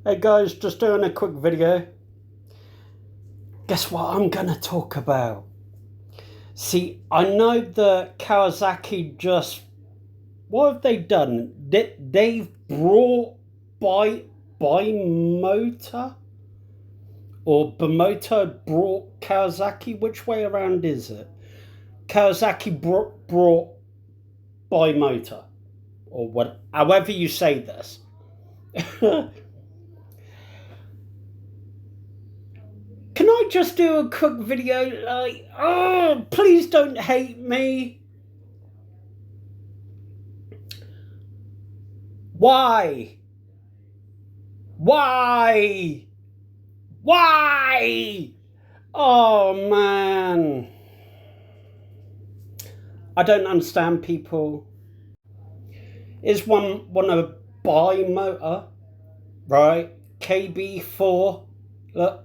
Hey guys, just doing a quick video. Guess what I'm gonna talk about? See, I know that Kawasaki just... What have they done? They've brought Bimoto? Or Bimoto brought Kawasaki? Which way around is it? Kawasaki brought Bimoto. Or what? However you say this. Can I just do a quick video? Like, oh, please don't hate me. Why? Why? Why? Oh man. I don't understand people. Is one a Bimoto, right? KB4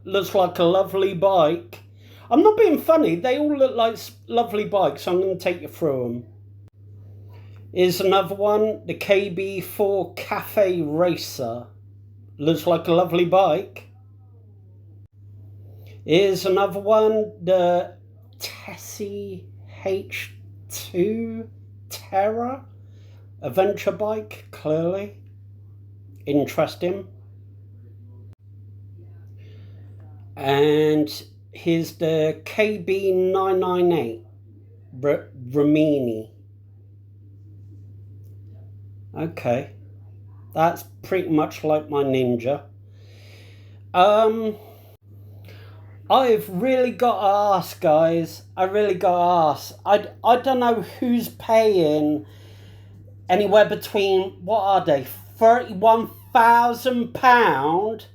looks like a lovely bike. I'm not being funny. They all look like lovely bikes. So I'm going to take you through them. Is another one, the KB4 Cafe Racer. Looks like a lovely bike. Here's another one, the Tessie H2 Terra. Adventure bike, clearly. Interesting. And here's the KB998 Rimini. Okay. That's pretty much like my Ninja. I've really got to ask, guys. I really got to ask. I don't know who's paying anywhere between, what are they, £31,000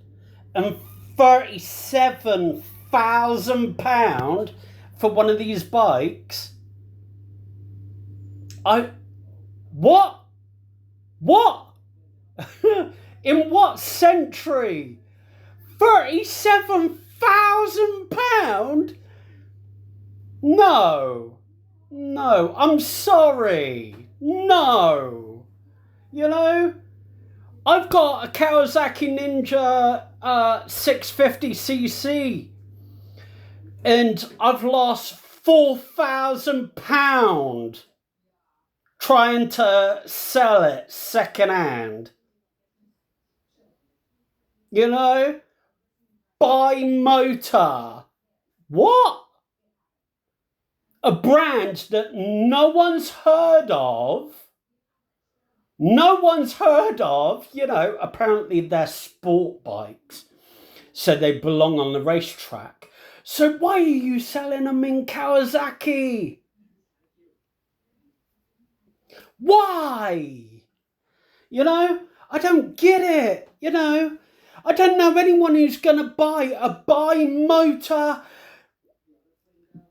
and £37,000 for one of these bikes. What? In what century? £37,000? No, I'm sorry. No. You know, I've got a Kawasaki Ninja 650cc and I've lost £4,000 trying to sell it secondhand. You know, Bimoto. What? A brand that no one's heard of. No one's heard of. You know, apparently they're sport bikes, so they belong on the racetrack. So why are you selling them in Kawasaki? Why? You know, I don't get it. You know, I don't know anyone who's going to buy a Bimoto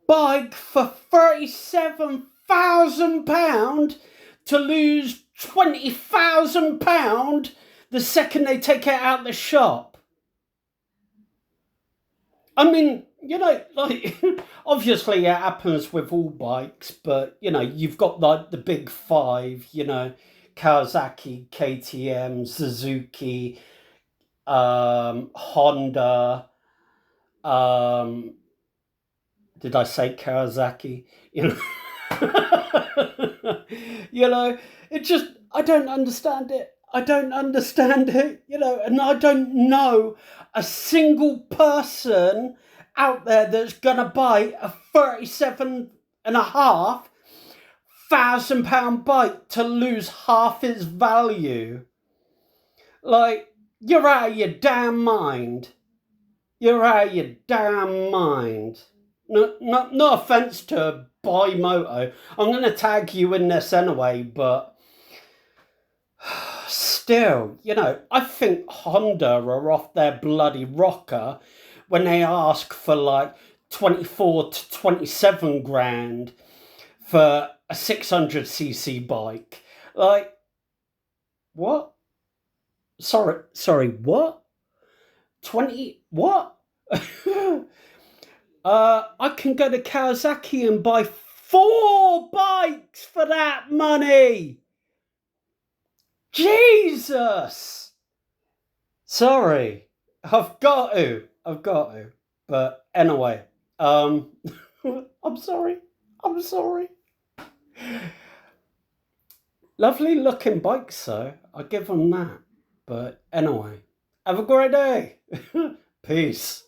bike for £37,000 to lose £20,000 the second they take it out the shop. I mean, you know, like, obviously it happens with all bikes, but, you know, you've got like the big five, you know, Kawasaki, KTM, Suzuki, Honda, did I say Kawasaki? You know, you know, it just, I don't understand it. I don't understand it, you know, and I don't know a single person out there that's gonna buy a £37,500 bike to lose half its value. Like, you're out of your damn mind. You're out of your damn mind. No offense to Bimoto. I'm going to tag you in this anyway, but still, you know, I think Honda are off their bloody rocker when they ask for like 24 to 27 grand for a 600cc bike. Like, what? Sorry, what? 20, what? I can go to Kawasaki and buy 4 bikes for that money. Jesus! Sorry. I've got to. I've got to. But anyway, I'm sorry. I'm sorry. Lovely looking bikes, though. I give them that. But anyway, have a great day. Peace.